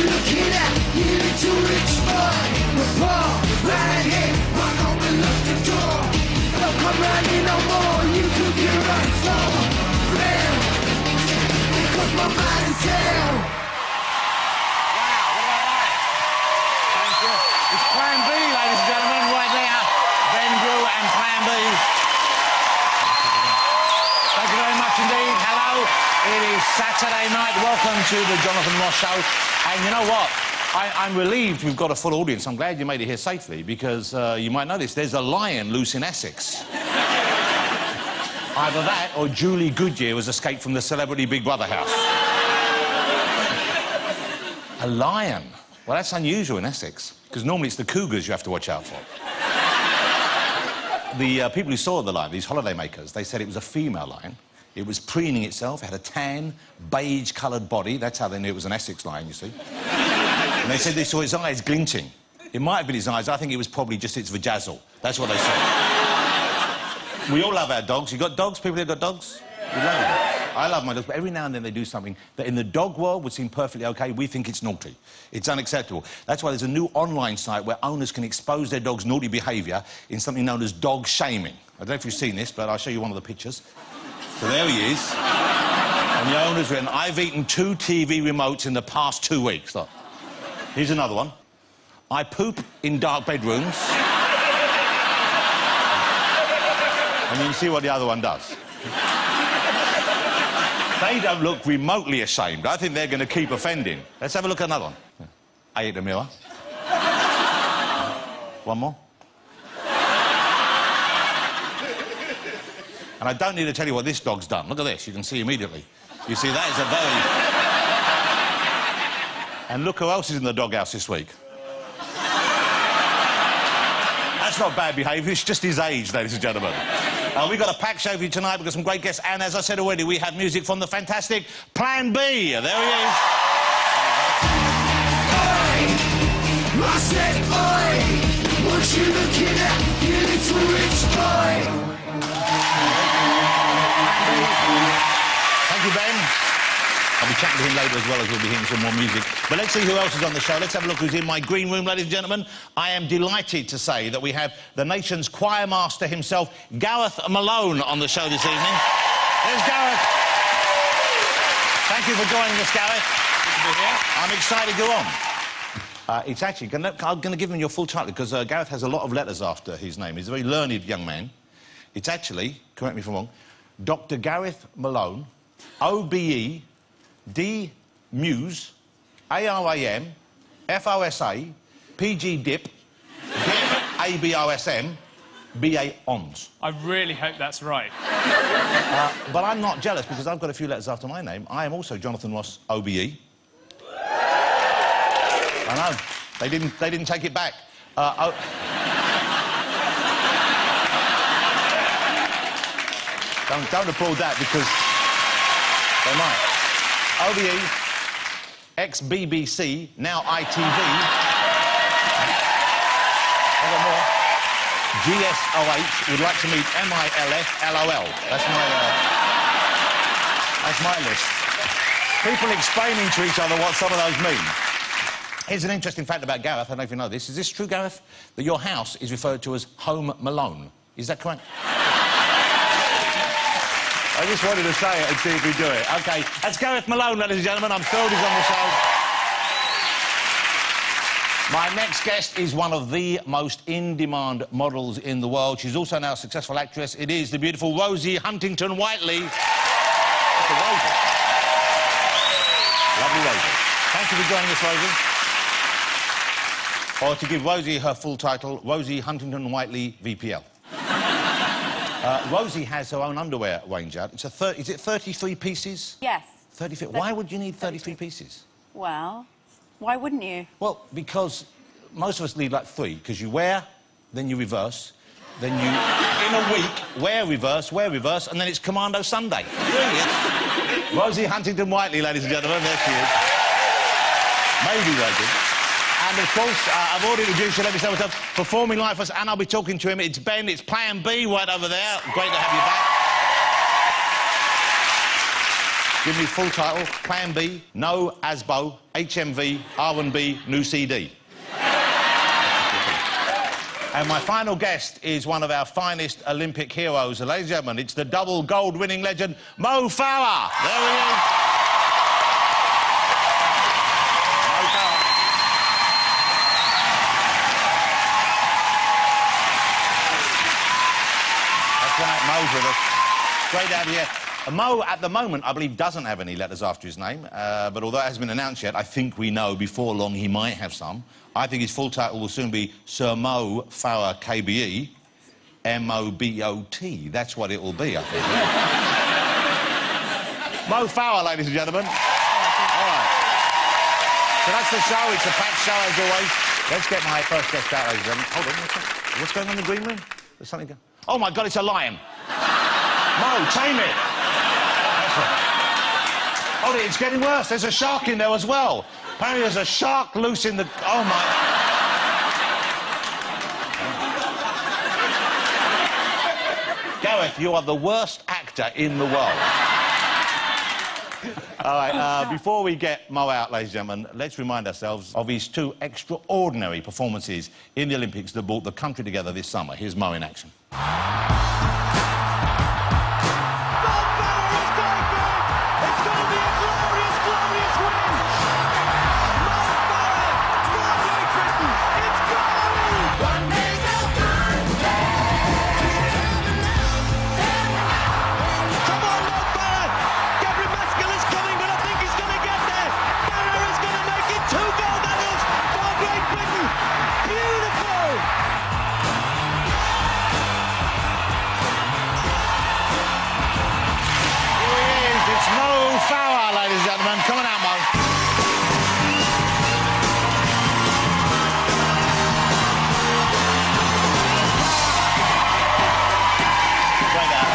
looking at? You little rich boy. The poor man here, run open, lock the door. Don't come round here no more. You could be right for real. Because my mind's hell. Wow, what about that? Thank you. It's Plan B, ladies and gentlemen, right there. Ben Drew and Plan B. Thank you very much indeed. Hello. It is Saturday night. Welcome to the Jonathan Ross Show. And you know what? I'm relieved we've got a full audience. I'm glad you made it here safely because you might notice there's a lion loose in Essex. Either that or Julie Goodyear was escaped from the Celebrity Big Brother house. A lion. Well, that's unusual in Essex because normally it's the cougars you have to watch out for. The people who saw the lion, these holidaymakers, they said it was a female lion. It was preening itself. It had a tan, beige-coloured body. That's how they knew it was an Essex lion, you see. And they said they saw its eyes glinting. It might have been his eyes. I think it was probably just its vajazzle. That's what they said. We all love our dogs. You got dogs? People who got dogs? You love them. I love my dogs, but every now and then they do something that in the dog world would seem perfectly OK. We think it's naughty. It's unacceptable. That's why there's a new online site where owners can expose their dog's naughty behaviour in something known as dog shaming. I don't know if you've seen this, but I'll show you one of the pictures. So there he is. And the owner's written, I've eaten 2 TV remotes in the past 2 weeks. Look. Here's another one. I poop in dark bedrooms. And you can see what the other one does. They don't look remotely ashamed. I think they're going to keep offending. Let's have a look at another one. I ate a mirror. One more. And I don't need to tell you what this dog's done. Look at this. You can see immediately. You see, that is a very... And look who else is in the doghouse this week. That's not bad behaviour. It's just his age, ladies and gentlemen. We've got a packed show for you tonight. We've got some great guests. And as I said already, we have music from the fantastic Plan B. There he is. Oi! I said, oi! What you looking at? You little rich boy. Thank you, Ben. I'll be chatting to him later as well as we'll be hearing some more music. But let's see who else is on the show. Let's have a look who's in my green room, ladies and gentlemen. I am delighted to say that we have the nation's choir master himself, Gareth Malone, on the show this evening. There's Gareth. Thank you for joining us, Gareth. Good to be here. I'm excited. Go on. It's actually... I'm going to give him your full title because Gareth has a lot of letters after his name. He's a very learned young man. It's actually, correct me if I'm wrong, Dr. Gareth Malone, OBE, D. Muse, ARAM, FOSA, PG Dip, Dip, ABOSM, BA Ons. I really hope that's right. But I'm not jealous because I've got a few letters after my name. I am also Jonathan Ross, OBE. I know. They didn't take it back. Don't applaud that because they might. OBE, ex-BBC, now ITV. I've got more. GSOH would like to meet MILF LOL. That's my list. People explaining to each other what some of those mean. Here's an interesting fact about Gareth. I don't know if you know this. Is this true, Gareth? That your house is referred to as Home Malone. Is that correct? I just wanted to say it and see if we do it. OK, that's Gareth Malone, ladies and gentlemen. I'm thrilled he's on the show. My next guest is one of the most in-demand models in the world. She's also now a successful actress. It is the beautiful Rosie Huntington-Whiteley. Rosie. Lovely Rosie. Thank you for joining us, Rosie. Or to give Rosie her full title, Rosie Huntington-Whiteley, VPL. Rosie has her own underwear range out. It's is it 33 pieces? Yes. 33. Why would you need 33 pieces? Well, why wouldn't you? Well, because most of us need like 3, because you wear, then you reverse, then you, in a week, wear, reverse, and then it's Commando Sunday. Rosie Huntington-Whiteley, ladies and gentlemen, there she is. Maybe Rosie. And, of course, I've already introduced you, let me say myself, performing live for us, and I'll be talking to him. It's Ben, it's Plan B right over there. Great to have you back. Give me full title. Plan B, No Asbo, HMV, R&B, New CD. And my final guest is one of our finest Olympic heroes. Ladies and gentlemen, it's the double gold-winning legend, Mo Farah. There he is. Mo Farah. That's right, Mo's with us. Great to have you here. Mo, at the moment, I believe, doesn't have any letters after his name, but although it hasn't been announced yet, I think we know before long he might have some. I think his full title will soon be Sir Mo Farah KBE, M-O-B-O-T. That's what it will be, I think. Mo Farah, ladies and gentlemen. All right. So that's the show. It's a packed show, as always. Let's get my first guest out, ladies and gentlemen. Hold on, what's going on in the green room? There's something going... Oh, my God, it's a lion. Mo, tame it. Oh, it's getting worse. There's a shark in there as well. Apparently there's a shark loose in the... Oh, my... Gareth, you are the worst actor in the world. All right, before we get Mo out, ladies and gentlemen, let's remind ourselves of his two extraordinary performances in the Olympics that brought the country together this summer. Here's Mo in action. Come on out, Mo. Great out.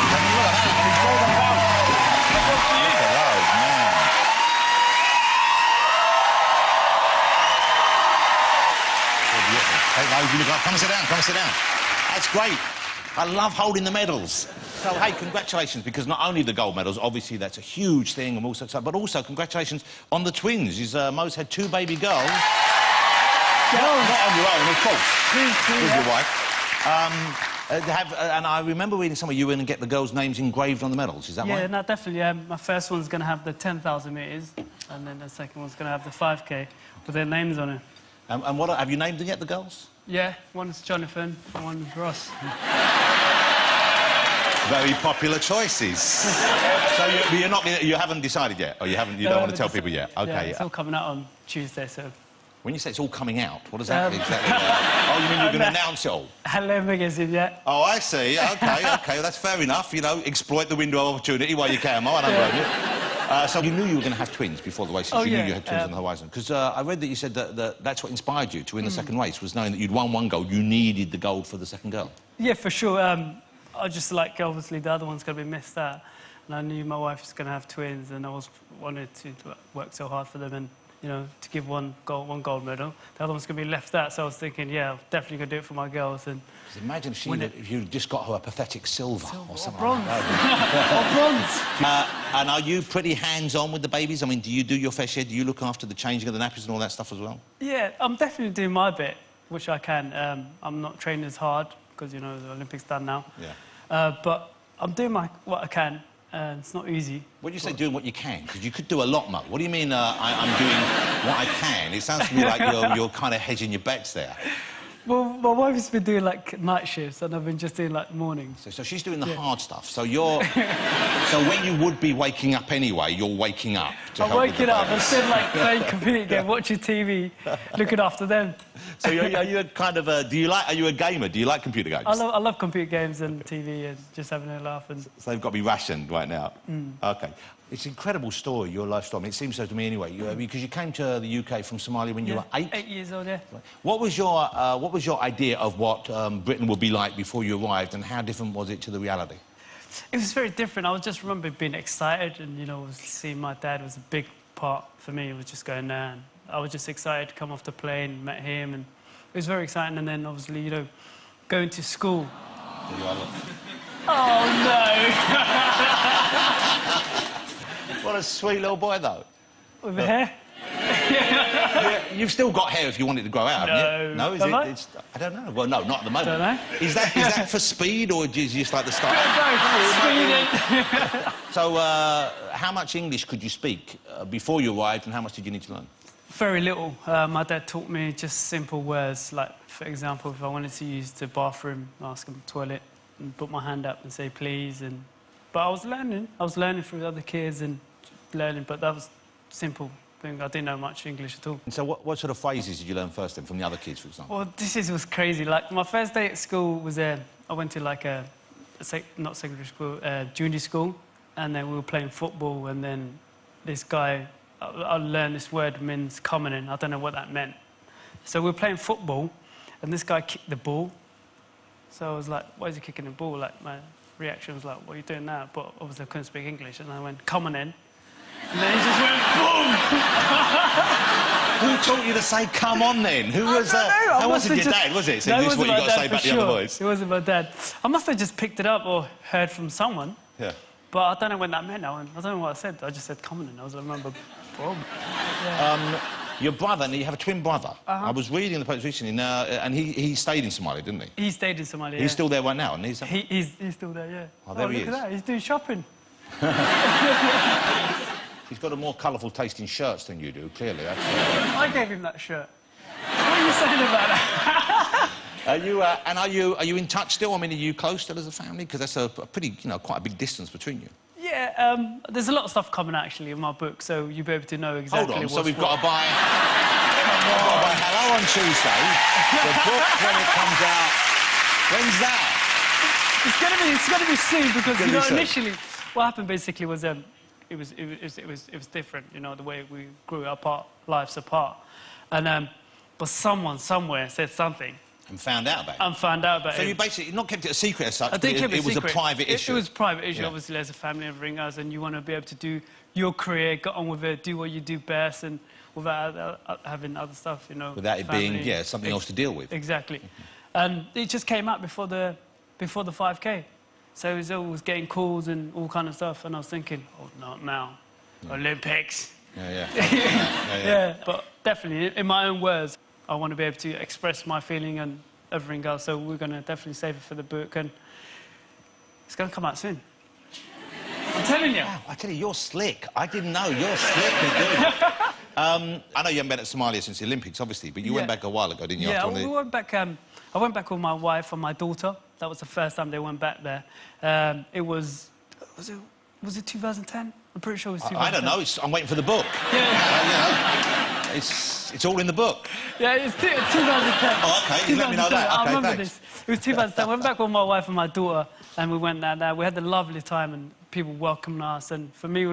Look at that. He's more than one. Look at those, man. Hey, Mo, you look like... Come and sit down, come and sit down. That's great. I love holding the medals. So, hey, congratulations, because not only the gold medals, obviously that's a huge thing, and also, but also congratulations on the twins. Mo's had two baby girls. Not on your own, of course. With your wife. And I remember reading somewhere you were going to get the girls' names engraved on the medals. Is that right? Yeah, no, definitely. My first one's going to have the 10,000 metres, and then the second one's going to have the 5K with their names on it. And what have you named them yet, the girls? Yeah, one's Jonathan, and one's Ross. Very popular choices. So you haven't decided yet, or you don't want to tell people yet? Okay. Yeah, it's all coming out on Tuesday, so... When you say it's all coming out, what does that exactly mean? Oh, you mean you're going to announce it all? Hello, magazine, yeah. Oh, I see. Okay, okay, that's fair enough. You know, exploit the window of opportunity while you can, Mo. I don't blame you. So you knew you were going to have twins before the races. You knew you had twins on the horizon. Because I read that you said that that's what inspired you to win the second race, was knowing that you'd won one gold, you needed the gold for the second girl. Yeah, for sure. I just like, obviously, the other one's going to be missed out. And I knew my wife was going to have twins, and I wanted to work so hard for them and, you know, to give one gold medal. The other one's going to be left out, so I was thinking, yeah, I'm definitely going to do it for my girls. And imagine if you just got her a pathetic silver or something. Or bronze. Or bronze. And are you pretty hands-on with the babies? I mean, do you do your fair share? Do you look after the changing of the nappies and all that stuff as well? Yeah, I'm definitely doing my bit, which I can. I'm not training as hard, because, you know, the Olympics done now. Yeah. But I'm doing what I can. It's not easy. When you say doing what you can, because you could do a lot more. What do you mean, I'm doing what I can? It sounds to me like you're kind of hedging your bets there. Well, my wife's been doing, like, night shifts, and I've been just doing, like, mornings. So she's doing the hard stuff. So you're... So when you would be waking up anyway, you're waking up to help with the I'm waking up, instead of, like, playing computer game, watching TV, looking after them. So are you a kind of a... Are you a gamer? Do you like computer games? I love computer games and TV and just having a laugh. And... So they've got to be rationed right now? OK. It's an incredible story, your life story. I mean, it seems so to me anyway, because you came to the UK from Somalia when you were 8? 8 years old, yeah. What was your idea of what Britain would be like before you arrived, and how different was it to the reality? It was very different. I just remember being excited, and, you know, seeing my dad was a big part for me. It was just going there, and I was just excited to come off the plane, met him, and it was very exciting. And then, obviously, you know, going to school. Did you Oh, no! What a sweet little boy, though. With the hair? Yeah, you've still got hair if you want it to grow out, haven't you? No, is Have it? I? It's, I don't know. Well, no, not at the moment. Don't know. Is that for speed, or is it just like the start? So, how much English could you speak before you arrived, and how much did you need to learn? Very little. My dad taught me just simple words, like, for example, if I wanted to use the bathroom, ask him toilet, and put my hand up and say please. But I was learning. I was learning through other kids and learning, but that was simple thing. I didn't know much English at all. And so what sort of phrases did you learn first, then, from the other kids, for example? Well, was crazy. Like, my first day at school was I went to, like, not secondary school, junior school, and then we were playing football, and then this guy, I learned this word means coming in. I don't know what that meant. So we were playing football, and this guy kicked the ball. So I was like, why is he kicking the ball? Like, my reaction was like, what are you doing now? But obviously I couldn't speak English, and I went, coming in. And then he just went, boom! Who taught you to say, come on, then? Who was that? That wasn't your dad, was it? So this is what you got to say about the other boys. It wasn't my dad. I must have just picked it up or heard from someone. Yeah. But I don't know what that meant. I don't know what I said. I just said, come on in. I remember, boom. Yeah. Your brother, and you have a twin brother. I was reading the post recently, and he stayed in Somalia, didn't he? He stayed in Somalia, He's still there right now, and he's still there, yeah. Oh, there he look is. at that. He's doing shopping. He's got a more colourful taste in shirts than you do, clearly. That's, I gave him that shirt. What are you saying about that? Are you in touch still? I mean, are you close still as a family? Because that's a pretty, quite a big distance between you. Yeah, there's a lot of stuff coming, actually, in my book, so you'll be able to know exactly Hold on, what's so we've what. got to buy... Hello on Tuesday. The book, when it comes out... When's that? It's gonna be soon, because, soon. initially, what happened, basically, was... It was different, the way we grew our lives apart. And, but someone, somewhere, said something. And found out about it? And found out about it. So you basically not kept it a secret as such, I didn't keep it was a private issue? It was a private issue, Yeah. obviously, as a family of ringers, and you want to be able to do your career, get on with it, do what you do best, and without having other stuff, Without it family. being, something else to deal with. Exactly. And it just came out before the 5K. So it was always getting calls and all kind of stuff, and I was thinking, oh, not now. Olympics. Yeah. But definitely, in my own words, I want to be able to express my feeling and everything else, so we're going to definitely save it for the book, and it's going to come out soon. I'm telling you. Wow, I tell you, you're slick. I didn't know. You're slick, dude. I know you haven't been at Somalia since the Olympics, obviously, but you went back a while ago, didn't you? Yeah, we went back... I went back with my wife and my daughter. That was the first time they went back there. It was... Was it 2010? I'm pretty sure it was 2010. I don't know. I'm waiting for the book. Yeah. It's all in the book. Yeah, it's 2010. Oh, OK. You let me know that. I OK, remember thanks. this. It was 2010. I went back with my wife and my daughter, and we went there. We had a lovely time, and people welcomed us. And for me, it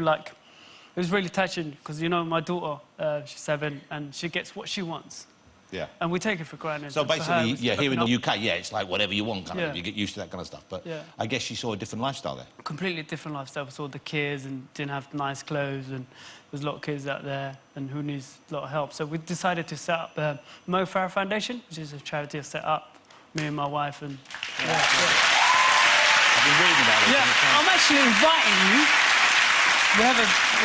was really touching, because, my daughter, she's 7, and she gets what she wants. Yeah. And we take it for granted. So basically, here in the UK, up. it's like whatever you want, kind of. You get used to that kind of stuff. But I guess you saw a different lifestyle there. Completely different lifestyle. We saw the kids and didn't have nice clothes, and there's a lot of kids out there and who needs a lot of help. So we decided to set up the Mo Farah Foundation, which is a charity I set up, me and my wife, and I've been reading about it. I'm actually inviting you. We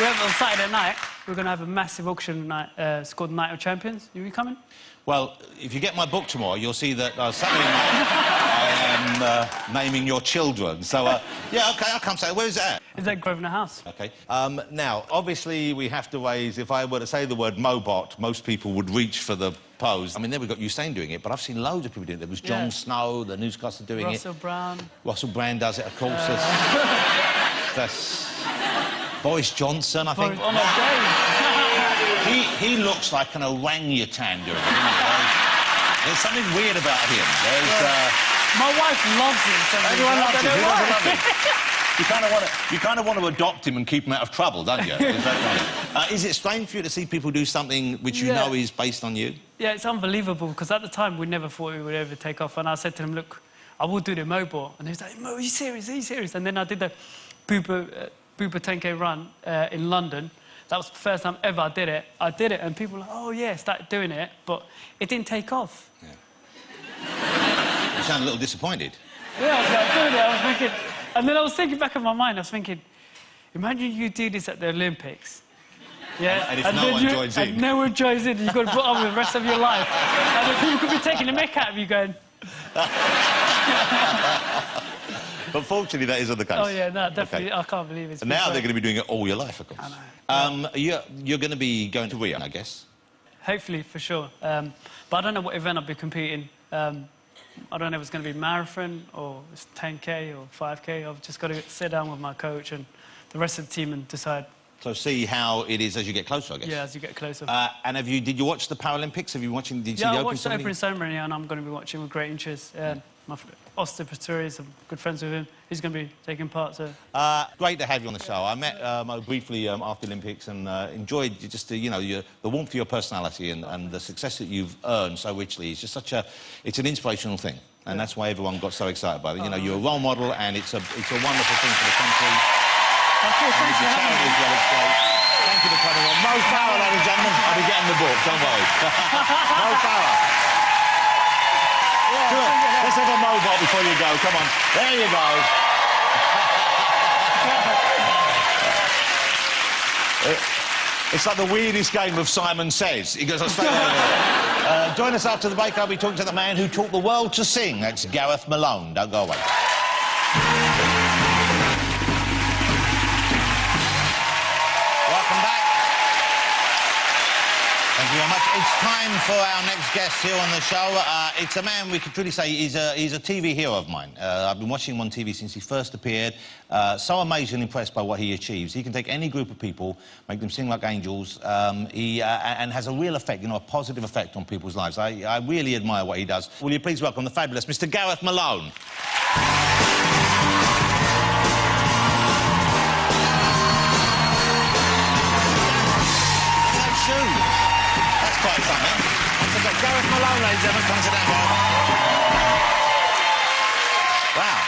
have on Saturday night. We're going to have a massive auction night. It's called Night of Champions. Are you coming? Well, if you get my book tomorrow, you'll see that Saturday night I am naming your children. So, yeah, OK, I'll come. Where is that? It's at Grosvenor House. OK. Now, obviously, we have to raise... If I were to say the word Mobot, most people would reach for the pose. I mean, there we've got Usain doing it, but I've seen loads of people doing it. There was Jon Snow, the newscaster doing Russell it. Brown. Russell Brand does it, of course. That's... Boris Johnson, I think. Oh, my God. He looks like an orangutan doing it, doesn't he? There's something weird about him. My wife loves him. So everyone loves him. Who doesn't love him? You kind of want to adopt him and keep him out of trouble, don't you? Is it strange for you to see people do something which you know is based on you? Yeah, it's unbelievable, because at the time we never thought it would ever take off. And I said to him, look, I will do the Mobot. And he was like, Mo, are you serious? Are you serious? And then I did the Bupa 10K run in London. That was the first time ever I did it. And people were like, oh, yeah, started doing it. But it didn't take off. Yeah. You sound a little disappointed. Yeah, I was like, doing it. I was thinking... And then I was thinking back in my mind, I was thinking, Imagine you do this at the Olympics. Yeah, And if no one joins in. And no one joins in, you've got to put up with the rest of your life. And then people could be taking the mick out of you going... But fortunately, that isn't the case. Oh, yeah, no, definitely. Okay. I can't believe it's... And now they're going to be doing it all your life, of course. I know. You're going to be going to Rio, I guess? Hopefully, for sure. But I don't know what event I'll be competing. I don't know if it's going to be marathon or it's 10K or 5K. I've just got to sit down with my coach and the rest of the team and decide. So see how it is as you get closer, I guess. Yeah, as you get closer. And did you watch the Paralympics? Have you watching? Did you see the I opening watched the ceremony? opening ceremony and I'm going to be watching with great interest. My Austin Pretorius, I'm good friends with him. He's going to be taking part. So. Great to have you on the show. I met Mo briefly after the Olympics and enjoyed just the warmth of your personality and the success that you've earned so richly. It's just it's an inspirational thing, and that's why everyone got so excited by it. You know, you're a role model, and it's a wonderful thing for the country. Thank you. Thank you for coming on. Mo Farah, ladies and gentlemen. I'll be getting the book, don't worry. Mo Farah. Let's have a mobile before you go. Come on. There you go. It's like the weirdest game of Simon Says. He goes, I'll stay there. Join us after the break. I'll be talking to the man who taught the world to sing. That's Gareth Malone. Don't go away. Welcome back. Thank you very much. It's time for our next guest here on the show. It's a man we could truly say he's a TV hero of mine. I've been watching him on TV since he first appeared. So amazingly impressed by what he achieves. He can take any group of people, make them sing like angels, and has a real effect, you know, a positive effect on people's lives. I really admire what he does. Will you please welcome the fabulous Mr. Gareth Malone? Quite something. Gareth Malone, ladies and gentlemen, come to that one. Wow.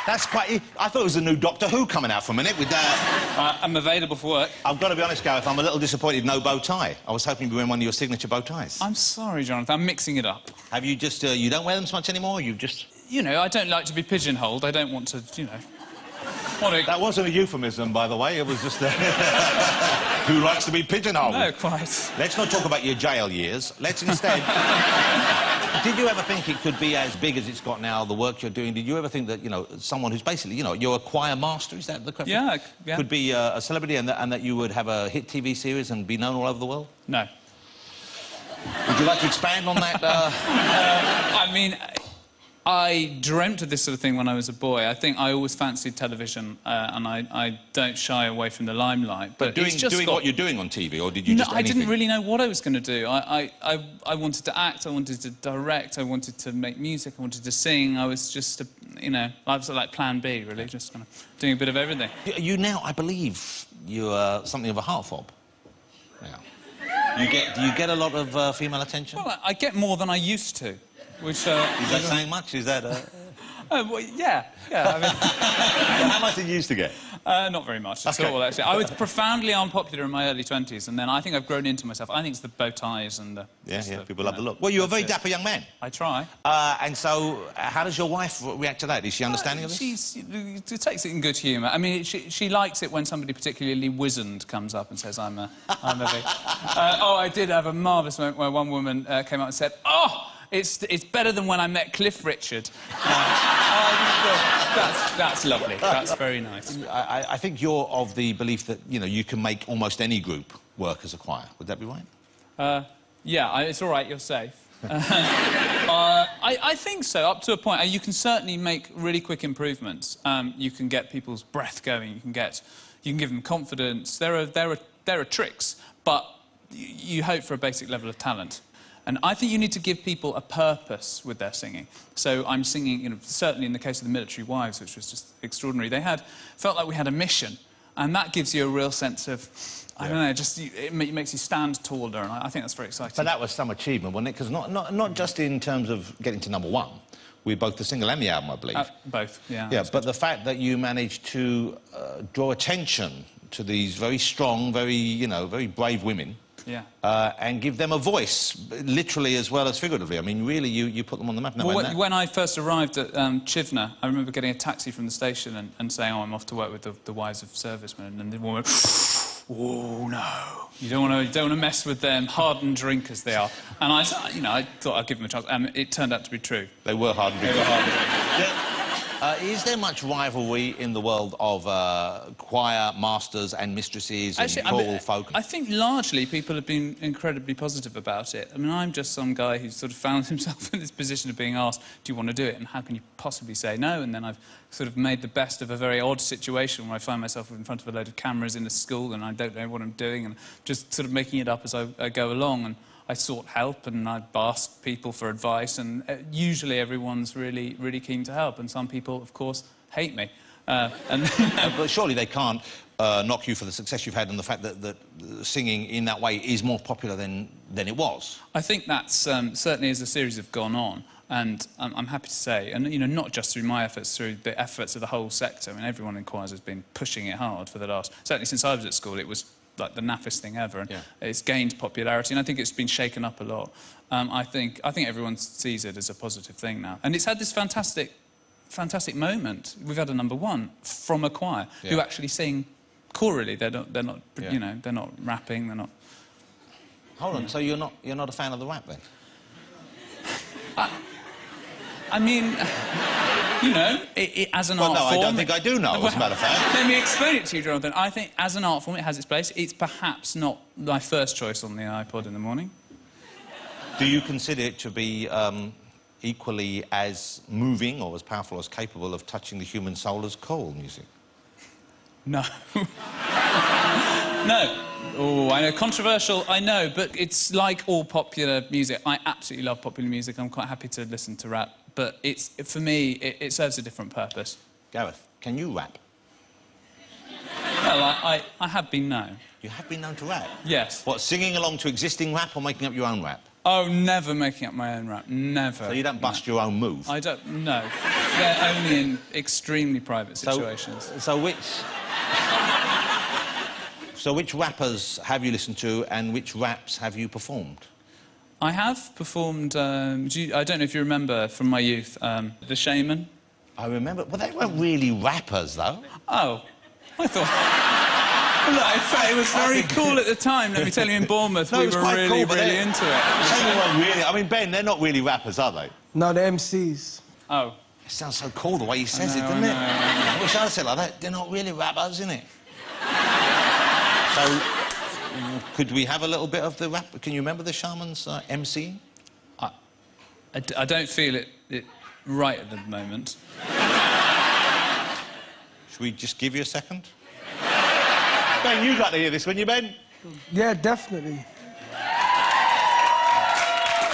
That's quite... I thought it was a new Doctor Who coming out for a minute with that. I'm available for work. I've got to be honest, Gareth, I'm a little disappointed no bow tie. I was hoping you'd be wearing one of your signature bow ties. I'm sorry, Jonathan, I'm mixing it up. Have you just... you don't wear them so much anymore? You've just... You know, I don't like to be pigeonholed. I don't want to, you know... That wasn't a euphemism, by the way. It was just... Who likes to be pigeonholed? No, quite. Let's not talk about your jail years. Let's instead... Did you ever think it could be as big as it's got now, the work you're doing? Did you ever think that, you know, someone who's basically, you know, you're a choir master, is that the correct Yeah. Could be a celebrity and that you would have a hit TV series and be known all over the world? No. Would you like to expand on that? I mean, I dreamt of this sort of thing when I was a boy. I think I always fancied television, and I don't shy away from the limelight. But doing what you're doing on TV, or did you just anything? I didn't really know what I was going to do. I wanted to act, I wanted to direct, I wanted to make music, I wanted to sing. I was just, you know, I was like Plan B, really, just kind of doing a bit of everything. You now, I believe, you're something of a heartthrob. Yeah. Do you get a lot of female attention? Well, I get more than I used to. Which, is that saying much? Is that... well, yeah. I mean... How much did you used to get? Not very much at all, actually. I was profoundly unpopular in my early 20s, and then I think I've grown into myself. I think it's the bow ties and the... People love the look. Well, you're a very dapper young man. I try. And so, how does your wife react to that? Is she understanding of this? She takes it in good humour. I mean, she likes it when somebody particularly wizened comes up and says, I'm a big... Oh, I did have a marvellous moment where one woman came up and said, oh! It's better than when I met Cliff Richard. That's lovely. That's very nice. I think you're of the belief that, you know, you can make almost any group work as a choir. Would that be right? Yeah, it's all right, you're safe. I think so, up to a point. You can certainly make really quick improvements. You can get people's breath going. You can give them confidence. There are tricks, but you hope for a basic level of talent. And I think you need to give people a purpose with their singing. So I'm singing, you know, certainly in the case of the Military Wives, which was just extraordinary, felt like we had a mission. And that gives you a real sense of, I don't know, it makes you stand taller, and I think that's very exciting. But that was some achievement, wasn't it? Because not just in terms of getting to #1, with both the single and the album, I believe. Both, yeah. Yeah, but the fact that you managed to draw attention to these very strong, very brave women, Yeah. And give them a voice, literally as well as figuratively. I mean, really, you put them on the map. Well, when I first arrived at Chivner, I remember getting a taxi from the station and saying, "Oh, I'm off to work with the wives of servicemen," and the woman went, "Oh no, you don't want to mess with them, hardened drinkers they are." And I thought I'd give them a chance, and it turned out to be true. They were hardened drinkers. They were hardened drinkers. Is there much rivalry in the world of choir masters and mistresses and choral folk? I think largely people have been incredibly positive about it. I mean, I'm just some guy who's sort of found himself in this position of being asked, do you want to do it, and how can you possibly say no? And then I've sort of made the best of a very odd situation where I find myself in front of a load of cameras in a school and I don't know what I'm doing and just sort of making it up as I go along. And I sought help and I asked people for advice, and usually everyone's really, really keen to help, and some people, of course, hate me. But surely they can't knock you for the success you've had and the fact that singing in that way is more popular than it was. I think that's certainly as the series have gone on, and I'm happy to say, and you know, not just through my efforts, through the efforts of the whole sector. I mean, everyone in choirs has been pushing it hard for the last, certainly since I was at school, it was like the naffest thing ever, and it's gained popularity, and I think it's been shaken up a lot. I think everyone sees it as a positive thing now, and it's had this fantastic moment. We've had a #1 from a choir who actually sing chorally. They're not you know, they're not rapping. They're not. Hold on. So you're not a fan of the rap then? I mean, you know, as an art form... Well, no, I don't think I do know, as a matter of fact. Let me explain it to you, Jonathan. I think, as an art form, it has its place. It's perhaps not my first choice on the iPod in the morning. Do you consider it to be equally as moving or as powerful, as capable of touching the human soul as choral music? No. No. Oh, I know, controversial, I know, but it's like all popular music. I absolutely love popular music. I'm quite happy to listen to rap, but for me, it serves a different purpose. Gareth, can you rap? Well, I have been known. You have been known to rap? Yes. What, singing along to existing rap or making up your own rap? Oh, never making up my own rap, never. So you don't bust your own move? I don't, no. They're only in extremely private situations. So which rappers have you listened to and which raps have you performed? I have performed, I don't know if you remember from my youth, The Shaman. I remember. Well, they weren't really rappers, though. Oh, I thought... Look, I thought it was very cool at the time. Let me tell you, in Bournemouth, we were really, really into it. They weren't really... I mean, Ben, they're not really rappers, are they? No, they're MCs. Oh. It sounds so cool the way he says it, doesn't it? I wish I said like that. They're not really rappers, innit? So, could we have a little bit of the rap? Can you remember the Shaman's MC? I don't feel it right at the moment. Should we just give you a second? Ben, you got to hear this, wouldn't you, Ben? Yeah, definitely.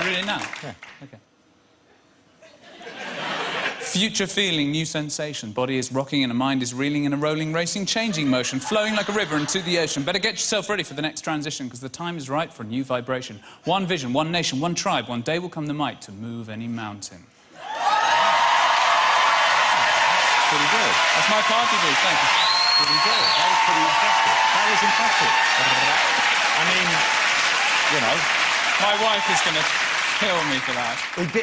Really now? Yeah. OK. Future feeling, new sensation. Body is rocking and a mind is reeling in a rolling, racing, changing motion, flowing like a river into the ocean. Better get yourself ready for the next transition, because the time is right for a new vibration. One vision, one nation, one tribe. One day will come the might to move any mountain. Pretty good. That's my party boost, thank you. Pretty good. That was pretty impressive. That was impressive. I mean, you know... My wife is going to kill me for that.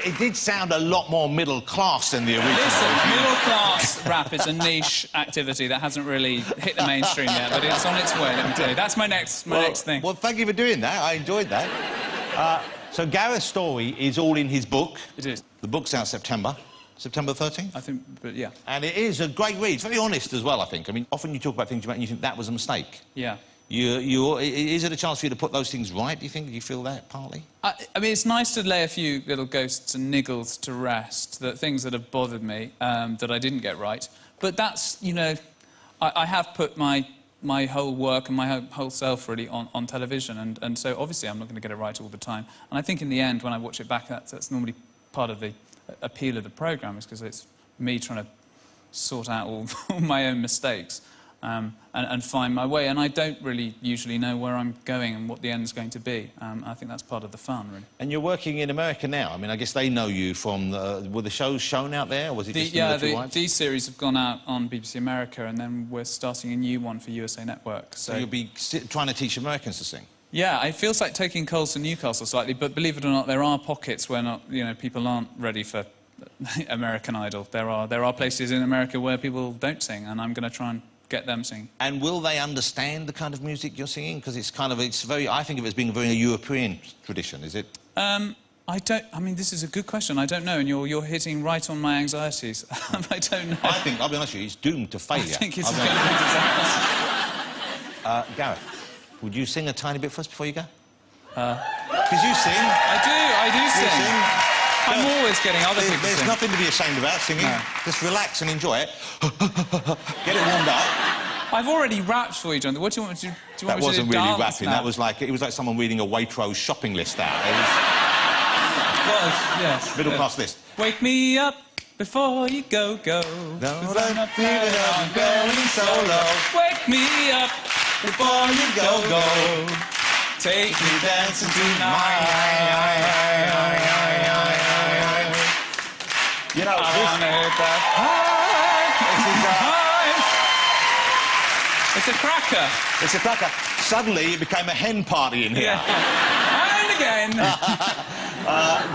It did sound a lot more middle class than the original. Listen, middle class rap is a niche activity that hasn't really hit the mainstream yet, but it's on its way, let me tell you. That's my next thing. Well, thank you for doing that. I enjoyed that. So Gareth's story is all in his book. It is. The book's out September 13th? I think, but yeah. And it is a great read. It's very honest as well, I think. I mean, often you talk about things you make and you think that was a mistake. Yeah. Is it a chance for you to put those things right, do you think? Do you feel that, partly? I mean, it's nice to lay a few little ghosts and niggles to rest, things that have bothered me, that I didn't get right. But that's, you know, I have put my whole work and my whole self, really, on television, and so, obviously, I'm not going to get it right all the time. And I think, in the end, when I watch it back, that's normally part of the appeal of the programme, is because it's me trying to sort out all my own mistakes. And find my way, and I don't really usually know where I'm going and what the end's going to be. I think that's part of the fun, really. And you're working in America now. I mean, I guess they know you from were the shows shown out there, or was it just these series have gone out on BBC America, and then we're starting a new one for USA Network. So you'll be trying to teach Americans to sing? Yeah, it feels like taking Coles to Newcastle slightly, but believe it or not, there are pockets where people aren't ready for American Idol. There are places in America where people don't sing, and I'm going to try and get them singing. And will they understand the kind of music you're singing? Because it's very, I think of it as being a very European tradition, is it? I mean, this is a good question. I don't know, and you're hitting right on my anxieties. I don't know. I think, I'll be honest with you, it's doomed to failure. I think it's going to be a disaster. Gareth, would you sing a tiny bit for us before you go? Because you sing. I do sing. I'm always getting other people to sing. There's nothing to be ashamed about singing. No. Just relax and enjoy it. Get it warmed up. I've already rapped for you, John. What do you want me to do? Do you want me to That wasn't really dance rapping. now? That was like, it was like someone reading a Waitrose shopping list out. It Well, yes. was middle class list. Wake me up before you go. Don't I'm feeling I'm going solo. Wake me up Before you go. Take me dancing tonight. You know, It's a cracker. It's a cracker. Suddenly, it became a hen party in here. Yeah. And again.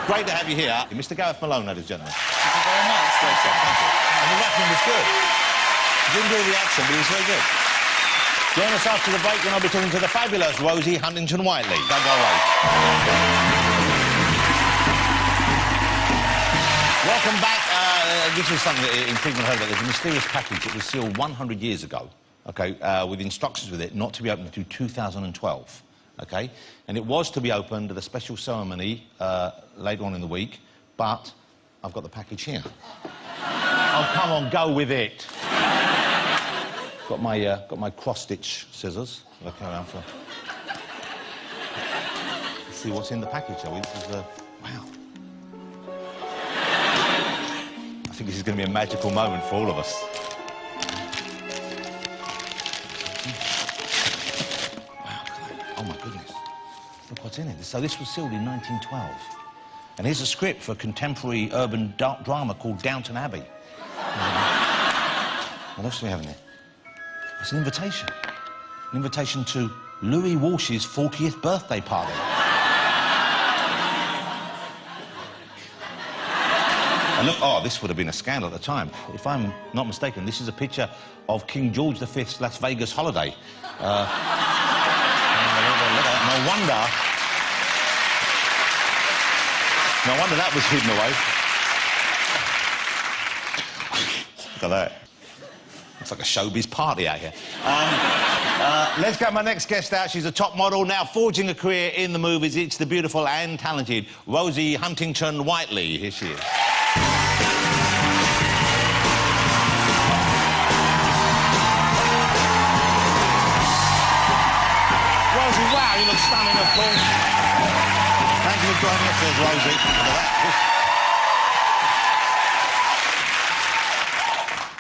Great to have you here. Mr. Gareth Malone, ladies and gentlemen. Thank you very much. Great stuff, thank you. And the rapping was good. Didn't do the accent, but he was very good. Join us after the break when I'll be talking to the fabulous Rosie Huntington-Whiteley. Don't go away. Welcome back. This is something that people heard about. There's a mysterious package that was sealed 100 years ago, OK, with instructions with it not to be opened until 2012, OK? And it was to be opened at a special ceremony later on in the week, but I've got the package here. Oh, come on, go with it. Got my cross-stitch scissors. I'll carry around for. Let's see what's in the package, shall we? This is wow. I think this is going to be a magical moment for all of us. Wow! Oh my goodness! Look what's in it. So this was sealed in 1912, and here's a script for a contemporary urban drama called Downton Abbey. What else do we have in there? It's an invitation. An invitation to Louis Walsh's 40th birthday party. And look, oh, this would have been a scandal at the time. If I'm not mistaken, this is a picture of King George V's Las Vegas holiday. No wonder that was hidden away. Look at that. It's like a showbiz party out here. Let's get my next guest out. She's a top model, now forging a career in the movies. It's the beautiful and talented Rosie Huntington-Whiteley. Here she is. Rosie, wow, you look stunning, of course. Thank you for joining us, there's Rosie.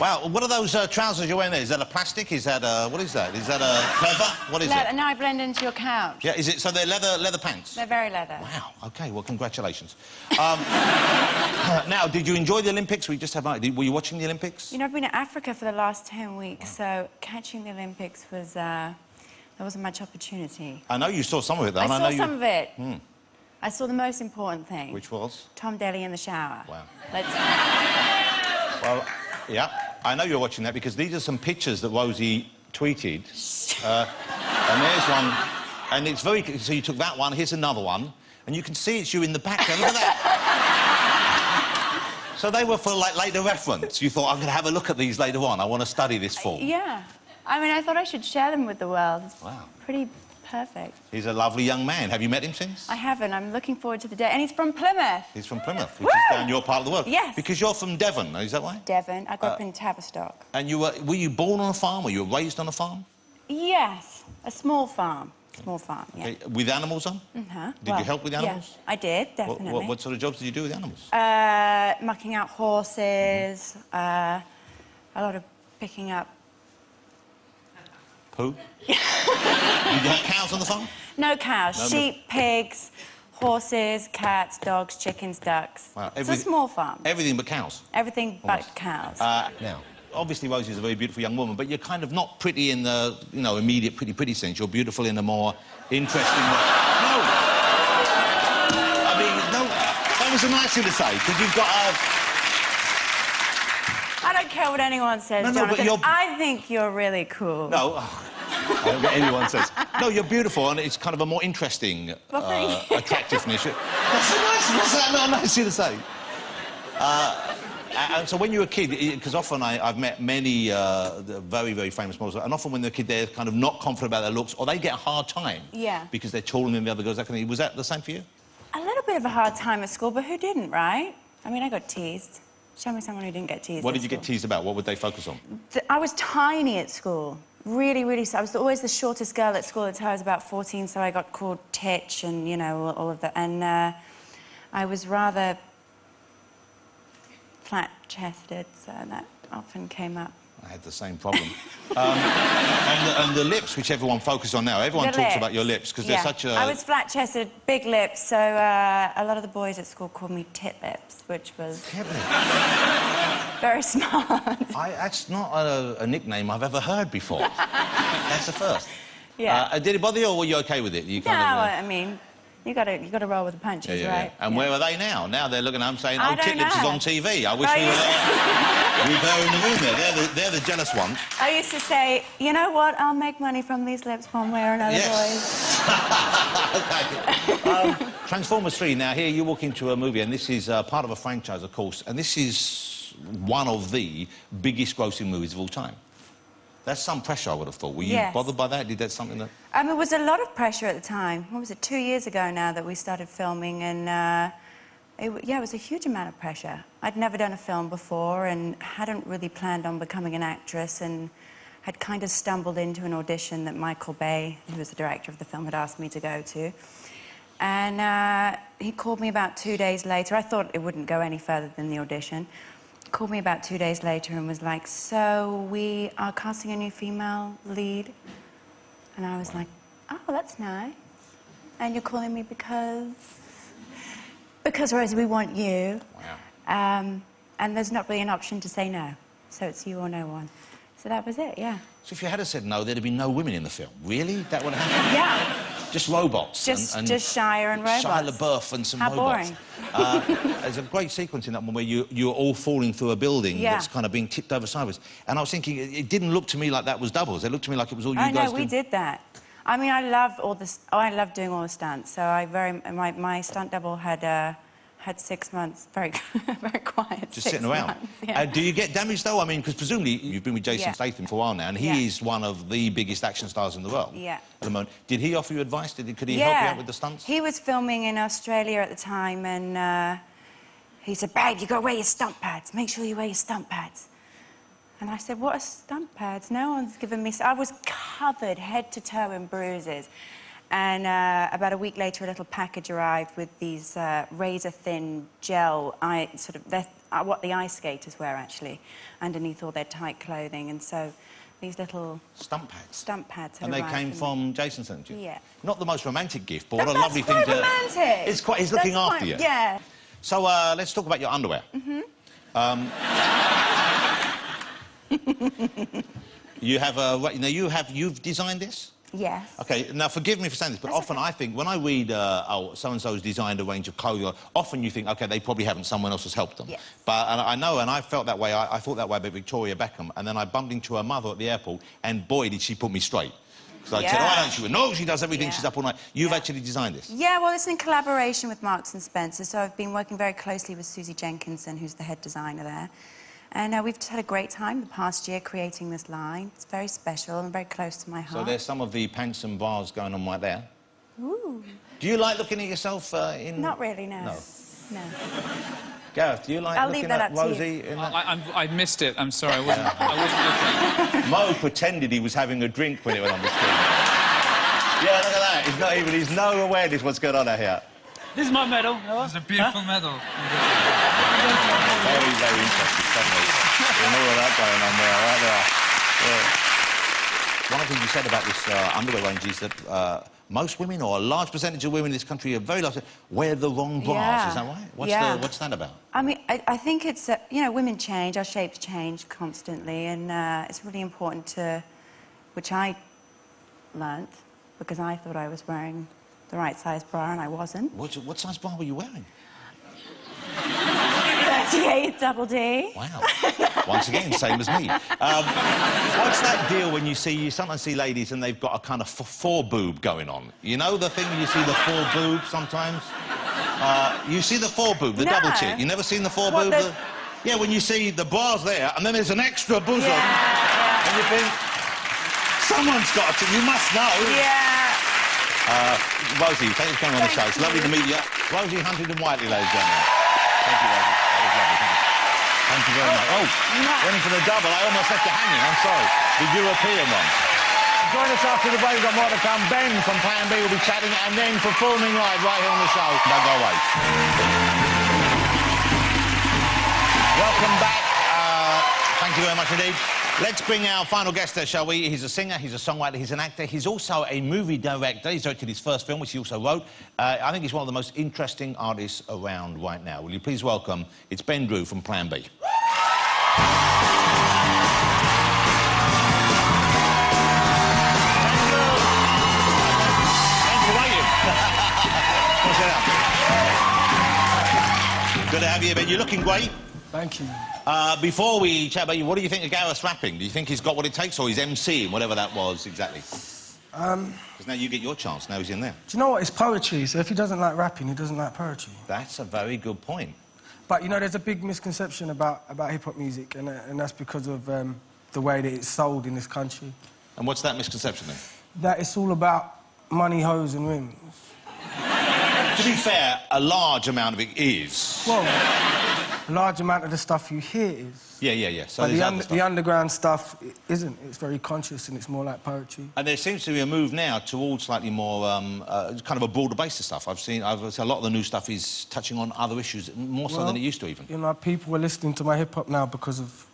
Wow, what are those trousers you're wearing there? Is that a plastic? Is that a... what is that? Is that a leather? What is it? Now I blend into your couch. Yeah, is it... so they're leather pants? They're very leather. Wow, OK, well, congratulations. Now, did you enjoy the Olympics? We just have... were you watching the Olympics? You know, I've been in Africa for the last 10 weeks, so catching the Olympics was, there wasn't much opportunity. I know you saw some of it, though. I saw know some of it. Hmm. I saw the most important thing. Which was? Tom Daly in the shower. Wow. Let's... Well, yeah, I know you're watching that because these are some pictures that Rosie tweeted. And there's one, and it's very... so you took that one, here's another one, and you can see it's you in the background. Look at that. So they were for, like, later reference. You thought, I'm going to have a look at these later on. I want to study this form. Yeah. I mean, I thought I should share them with the world. It's wow. Pretty perfect. He's a lovely young man. Have you met him since? I haven't. I'm looking forward to the day. And he's from Plymouth. He's from Plymouth, which is down your part of the world. Yes. Because you're from Devon, is that right? Devon. I grew up in Tavistock. And you were you born on a farm? Were you raised on a farm? Yes. A small farm. Small farm, yeah. Okay. With animals on? Uh-huh. Did you help with the animals? Yeah, I did, definitely. What sort of jobs did you do with the animals? Mucking out horses, a lot of picking up... Poo? Did you have cows on the farm? No cows. No, sheep, pigs, horses, cats, dogs, chickens, ducks. Wow. It's a small farm. Everything but cows? Everything but cows. Now, obviously Rosie's a very beautiful young woman, but you're kind of not pretty in the, you know, immediate pretty sense. You're beautiful in a more interesting way. No! I mean, no, that was a nice thing to say, because you've got a... I don't care what anyone says, No, Jonathan. but you're... I think you're really cool. No, I don't care what anyone says. No, you're beautiful, and it's kind of a more interesting attractiveness. That's a nice... What's that not nice thing to say? And so when you're a kid, because often I've met many very, very famous models, and often when they're a kid, they're kind of not confident about their looks, or they get a hard time. Yeah. Because they're taller than the other girls. That kind of thing. Was that the same for you? A little bit of a hard time at school, but who didn't, right? I mean, I got teased. Show me someone who didn't get teased. What did you get teased about? What would they focus on? I was tiny at school. Really, really... I was always the shortest girl at school until I was about 14, so I got called Titch and, you know, all of that. And I was rather flat-chested, so that often came up. I had the same problem. and the lips, which everyone focuses on now. Everyone talks about your lips, because they're such a... I was flat-chested, big lips, so a lot of the boys at school called me tit lips, which was... Tit lips? Very smart. That's not a nickname I've ever heard before. That's the first. Yeah. Did it bother you, or were you OK with it? You No, I mean, you got to roll with the punches, right? And where are they now? Now they're looking at them saying, I oh, Tit Lips is on TV. I wish we were there in the room there. They're the jealous ones. I used to say, you know what, I'll make money from these lips one way or another, boys. Okay. Transformers 3, now here you walk into a movie, and this is part of a franchise, of course, and this is one of the biggest grossing movies of all time. That's some pressure, I would have thought. Were you bothered by that? Did that something that... It was a lot of pressure at the time. What was it, 2 years ago now that we started filming, and it was a huge amount of pressure. I'd never done a film before and hadn't really planned on becoming an actress, and had kind of stumbled into an audition that Michael Bay, who was the director of the film, had asked me to go to. And he called me about 2 days later. I thought it wouldn't go any further than the audition. He called me about 2 days later and was like, so we are casting a new female lead. And I was like, oh, that's nice. And you're calling me because Rosie, we want you. Wow. And there's not really an option to say no. So it's you or no one. So that was it, yeah. So if you had said no, there'd have been no women in the film. Really? That would have happened? Yeah. Just robots. Just Shia and robots. Shia LaBeouf and some How robots. Boring. There's a great sequence in that one where you're all falling through a building that's kind of being tipped over sideways. And I was thinking, it didn't look to me like that was doubles. It looked to me like it was all you guys No, we did that. I mean, I love doing all the stunts. So my stunt double had 6 months, very quiet. Just sitting around. Yeah. Do you get damaged, though? I mean, because presumably you've been with Jason Statham for a while now, and he is one of the biggest action stars in the world at the moment. Did he offer you advice? Could he help you out with the stunts? He was filming in Australia at the time, and he said, babe, you got to wear your stunt pads. Make sure you wear your stunt pads. And I said, what are stunt pads? No one's given me... I was covered head to toe in bruises. And about a week later, a little package arrived with these razor-thin gel, what the ice skaters wear, actually, underneath all their tight clothing. And so these little... Stunt pads? Stunt pads had And they arrived came from Jason Statham? Yeah. Not the most romantic gift, but what a lovely thing to... romantic! It's quite... He's looking after you. Yeah. So, let's talk about your underwear. You have you've designed this? Yes. OK, now, forgive me for saying this, but often I think, when I read, oh, so-and-so's designed a range of clothing, often you think, OK, they probably haven't, someone else has helped them. Yes. But I know, and I felt that way, I thought that way about Victoria Beckham, and then I bumped into her mother at the airport, and boy, did she put me straight. Because I said, oh, she went, no, she does everything, she's up all night. You've actually designed this? Yeah, well, it's in collaboration with Marks & Spencer, so I've been working very closely with Susie Jenkinson, who's the head designer there. And we've just had a great time the past year creating this line. It's very special and very close to my heart. So there's some of the pants and bras going on right there. Ooh. Do you like looking at yourself in... Not really, no. No. Gareth, do you like looking at Rosie in that? I missed it. I'm sorry. I wasn't looking. Mo pretended he was having a drink when it went on the screen. Yeah, look at that. He's no awareness what's going on out here. This is my medal. It's a beautiful medal. Very, very interesting, suddenly. And all of that going on there, right there. Yeah. One of the things you said about this underwear range is that most women, or a large percentage of women in this country, are very large, wear the wrong bras. Yeah. Is that right? Yeah. What's that about? I mean, I think it's, you know, women change, our shapes change constantly, and it's really important to, which I learnt, because I thought I was wearing the right size bra and I wasn't. What size bra were you wearing? 38 double D. Wow. Once again, same as me. What's that deal when you sometimes see ladies and they've got a kind of four-boob going on? You know the thing you see the four-boob sometimes? You see the four-boob, the No. double tit. You never seen the four-boob? What, Yeah, when you see the bra's there and then there's an extra bosom. Yeah. And you think, someone's got to, you must know. Yeah. Rosie, thanks for coming on the show. It's lovely to meet you. Rosie Huntington-Whiteley, ladies and gentlemen. Thank you, Rosie. That was lovely. Thank you very much. Oh, went in for the double. I almost left you hanging. I'm sorry. The European one. Join us after the break. We've got more to come. Ben from Plan B will be chatting and then performing live right here on the show. Don't go away. Welcome back. Thank you very much indeed. Let's bring our final guest there, shall we? He's a singer, he's a songwriter, he's an actor. He's also a movie director. He's directed his first film, which he also wrote. I think he's one of the most interesting artists around right now. Will you please welcome, it's Ben Drew from Plan B. Good to have you, Ben. You're looking great. Thank you. Before we chat about you, what do you think of Gareth's rapping? Do you think he's got what it takes, or he's MCing, whatever that was exactly? Because now you get your chance, now he's in there. Do you know what? It's poetry, so if he doesn't like rapping, he doesn't like poetry. That's a very good point. But, you know, there's a big misconception about hip-hop music, and that's because of the way that it's sold in this country. And what's that misconception, then? That it's all about money, hoes and rims. To be fair, a large amount of it is. Well, a large amount of the stuff you hear is. Yeah. So but there's the underground stuff isn't. It's very conscious and it's more like poetry. And there seems to be a move now towards slightly more, kind of a broader base of stuff. I've seen a lot of the new stuff is touching on other issues, more so than it used to even. You know, people are listening to my hip-hop now because of...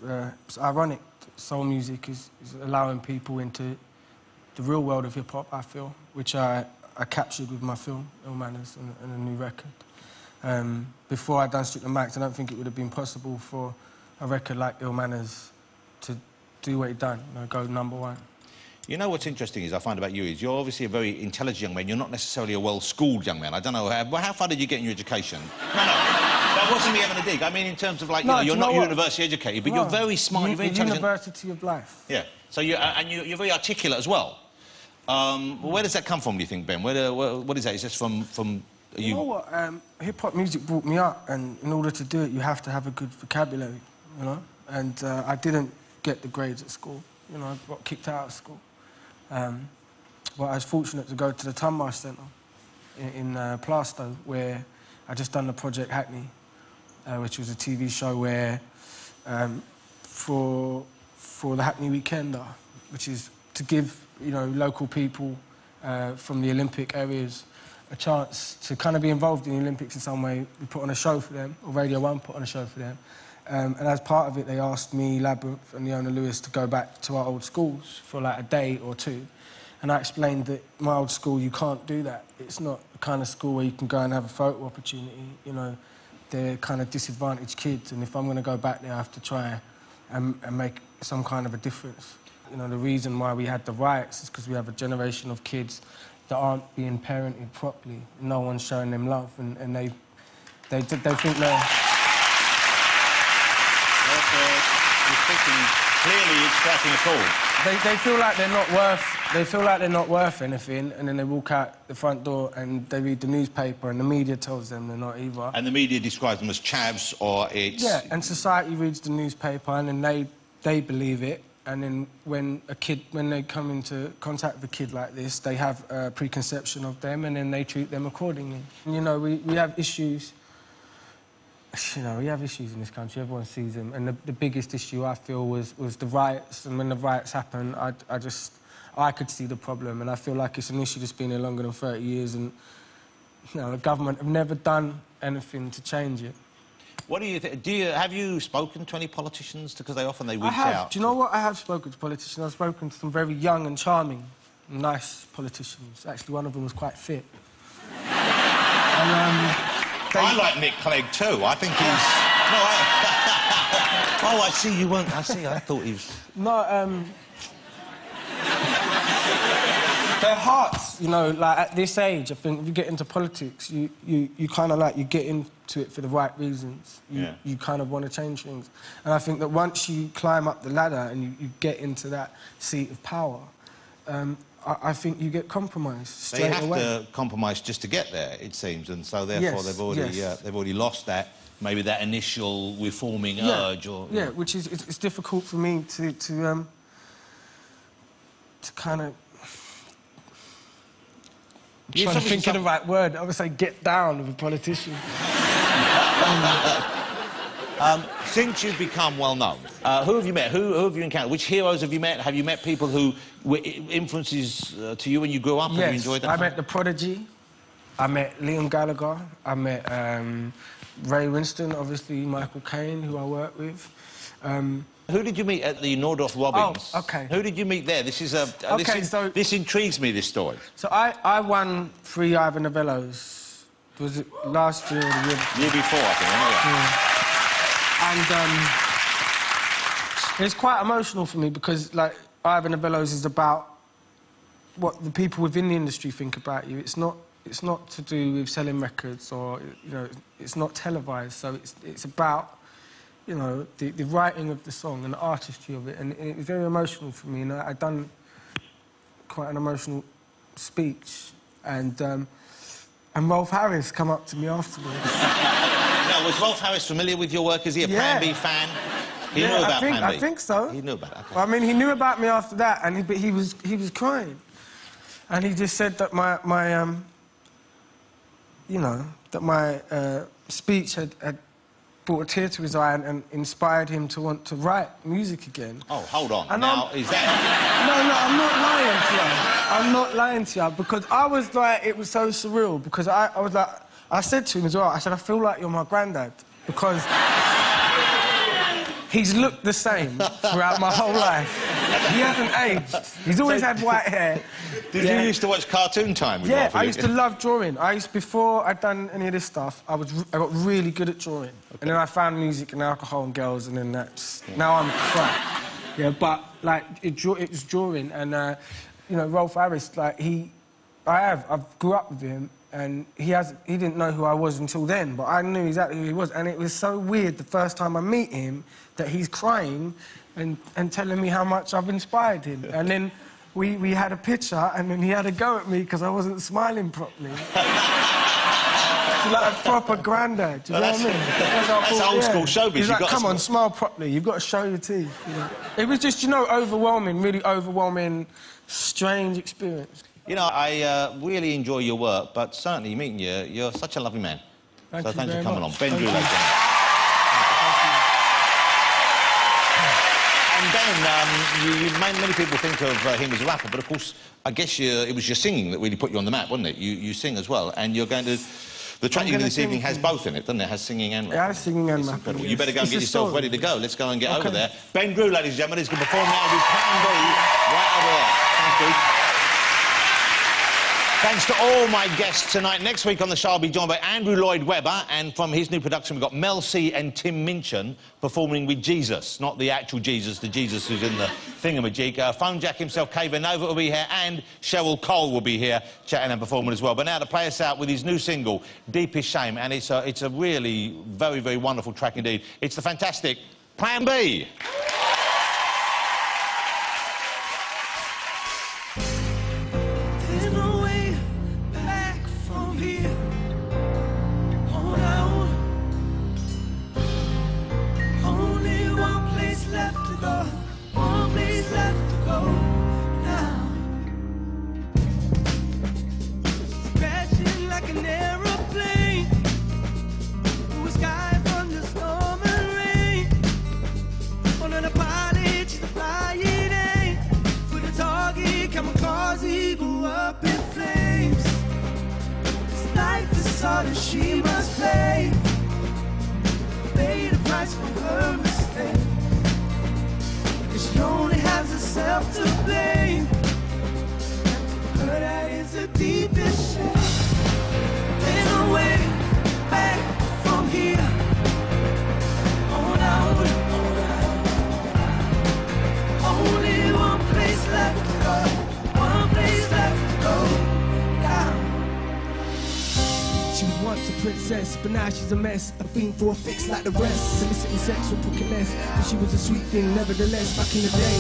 it's ironic. Soul music is allowing people into the real world of hip-hop, I feel, which I captured with my film, Ill Manners, and a new record. Before I'd done Strip the Max, I don't think it would have been possible for a record like Ill Manners to do what it done, you know, go #1. You know what's interesting is I find about you is you're obviously a very intelligent young man. You're not necessarily a well-schooled young man. I don't know how far did you get in your education? No, that wasn't me having a dig. I mean, in terms of like, you're not university educated, but you're very smart. You're very intelligent. University of life. Yeah. So you're very articulate as well. Where does that come from, do you think, Ben? What is that? Is this from you? You know what? Hip-hop music brought me up, and in order to do it, you have to have a good vocabulary, you know? And I didn't get the grades at school. You know, I got kicked out of school. But I was fortunate to go to the Tunmarsh Centre in Plaistow, where I just done the Project Hackney, which was a TV show where, for the Hackney Weekender, which is to give, you know, local people from the Olympic areas a chance to kind of be involved in the Olympics in some way. We put on a show for them, or Radio 1 put on a show for them. And as part of it, they asked me, Labyrinth, and Leona Lewis to go back to our old schools for like a day or two. And I explained that my old school, you can't do that. It's not the kind of school where you can go and have a photo opportunity. You know, they're kind of disadvantaged kids, and if I'm going to go back there, I have to try and make some kind of a difference. You know, the reason why we had the riots is because we have a generation of kids that aren't being parented properly. No one's showing them love, and they think they're... You're speaking clearly, it's striking a chord. They feel like they're not worth. They feel like they're not worth anything, and then they walk out the front door and they read the newspaper, and the media tells them they're not either. And the media describes them as chavs, or it's... Yeah, and society reads the newspaper, and then they believe it. And then when they come into contact with a kid like this, they have a preconception of them, and then they treat them accordingly. And, you know, we have issues. You know, we have issues in this country. Everyone sees them. And the biggest issue, I feel, was the riots. And when the riots happened, I could see the problem. And I feel like it's an issue that's been here longer than 30 years. And, you know, the government have never done anything to change it. What do you think? Have you spoken to any politicians? Because they often reach out. Do you know what? I have spoken to politicians. I've spoken to some very young and charming nice politicians. Actually, one of them was quite fit. And, I like Nick Clegg too. I think he's... No, oh, I see you weren't... I see, I thought he was... No, their hearts, you know, like, at this age, I think, if you get into politics, you kind of, like, you get into it for the right reasons. You kind of want to change things. And I think that once you climb up the ladder and you get into that seat of power, I think you get compromised straight away. They have to compromise just to get there, it seems, and so therefore they've already lost that, maybe that initial reforming urge. Or yeah, which is it's difficult for me to kind of. I'm trying to think of the right word. I would say get down with a politician. Since you've become well known, who have you met? Who have you encountered? Which heroes have you met? Have you met people who were influences to you when you grew up? Yes, have you enjoyed that? I met The Prodigy. I met Liam Gallagher. I met Ray Winston, obviously Michael Caine, who I work with. Who did you meet at the Nordhoff Robbins? Oh, OK. Who did you meet there? This is a... this intrigues me, this story. So I won 3 Ivor Novellos. Was it last year or the year before? Year before, I think, And it's quite emotional for me because, like, Ivor Novellos is about what the people within the industry think about you. It's not to do with selling records or, you know, it's not televised. So it's about, you know, the writing of the song and the artistry of it. And it was very emotional for me. And I'd done quite an emotional speech. And Rolf Harris come up to me afterwards. Now, was Rolf Harris familiar with your work? Is he a Plan B fan? He knew about Plan B? I think so. He knew about it, OK. Well, I mean, he knew about me after that, but he was crying. And he just said that my speech had brought a tear to his eye and inspired him to want to write music again. Oh, hold on. And now, is that... No, I'm not lying to you. I'm not lying to you, because I was like, it was so surreal, because I was like, I said to him as well, I said, I feel like you're my granddad, because he's looked the same throughout my whole life. He hasn't aged. He's always had white hair. Did you used to watch Cartoon Time with Rolf? I used to love drawing. Before I'd done any of this stuff, I got really good at drawing. Okay. And then I found music and alcohol and girls, and then that's... Now I'm crap. Yeah, but, like, it was drawing, and, you know, Rolf Harris, like, I grew up with him, and he didn't know who I was until then, but I knew exactly who he was. And it was so weird the first time I meet him that he's crying and telling me how much I've inspired him. And then we had a picture, and then he had a go at me because I wasn't smiling properly. Like a proper granddad, do you know what I mean? That's old school showbiz. He's like, come on, smile properly, you've got to show your teeth. You know? It was just, you know, overwhelming, really overwhelming, strange experience. You know, I really enjoy your work, but certainly meeting you, you're such a lovely man. Thank you very for coming much. on. Ben Drew, ladies and gentlemen. And Ben, many people think of him as a rapper, but of course, I guess it was your singing that really put you on the map, wasn't it? You sing as well, and you're going to... The track you did this evening has both in it, doesn't it? It has singing and rapping. It has singing and rapping. Incredible. You better go and get yourself ready to go. Let's go and get over there. Ben Drew, ladies and gentlemen, is going to perform now with Plan B right over there. Thank you. Thanks to all my guests tonight. Next week on the show, I'll be joined by Andrew Lloyd Webber, and from his new production, we've got Mel C and Tim Minchin performing with Jesus. Not the actual Jesus, the Jesus who's in the thingamajig. Phone Jack himself, Kayva Nova will be here, and Cheryl Cole will be here chatting and performing as well. But now to play us out with his new single, Deepest Shame, and it's a really very, very wonderful track indeed. It's the fantastic Plan B. obsessed, but now she's a mess. A fiend for a fix like the rest. Soliciting sex with pocket less, but she was a sweet thing nevertheless. Back in the day,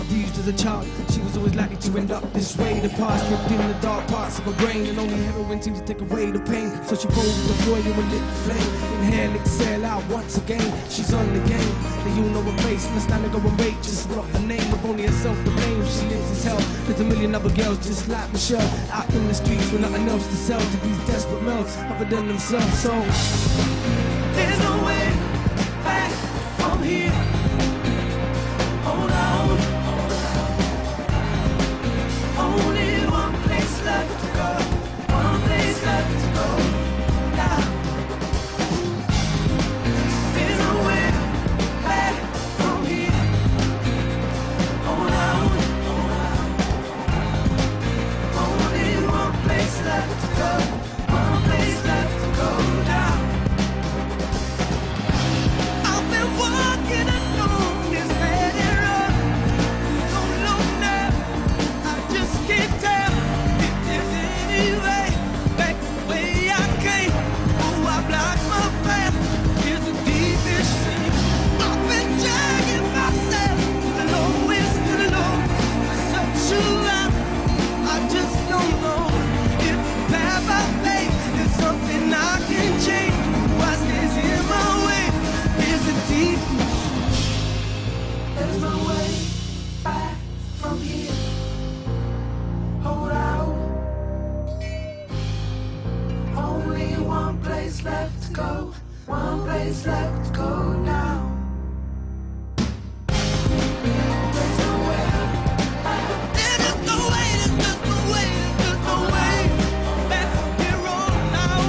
abused as a child, she was always likely to end up this way. The past lived in the dark parts of her brain, and only heroin seemed to take away the pain. So she posed as a boy who lit the flame. Inhale, exhale out once again. She's on the game. They all know her face, and the standard go and rate. Just not the name of only herself to blame. She lives as hell. There's a million other girls just like Michelle, out in the streets with nothing else to sell to these desperate males other than themselves. So There's no way back from here. Hold on. Only one place left to go. One place left to go. Now. There's no way back from here. Hold on. Only one place left to go. One place left to go now. I've been walking alone this many road. Don't look now, I just can't tell if there's any way back the way I came. Oh, I blocked my path. Here's the deepest shame. I've been dragging myself to the lowest of the low. I search around, I just don't know if the path I take is something I can change. What stays in my way is a deep. There's no way back from here. Hold out. Only one place left to go. One place left to go now. There's no way back. There's just no way. There's just no way. There's just no way back from here on now.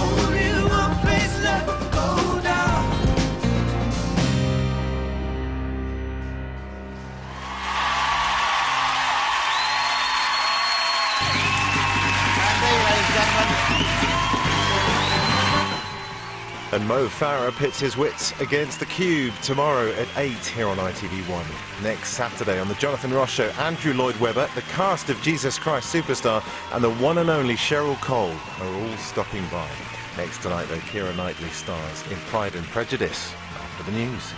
Only one place left to go now. And Mo Farah pits his wits against the Cube tomorrow at 8 here on ITV1. Next Saturday on the Jonathan Ross Show, Andrew Lloyd Webber, the cast of Jesus Christ Superstar and the one and only Cheryl Cole are all stopping by. Next tonight though, Keira Knightley stars in Pride and Prejudice after the news.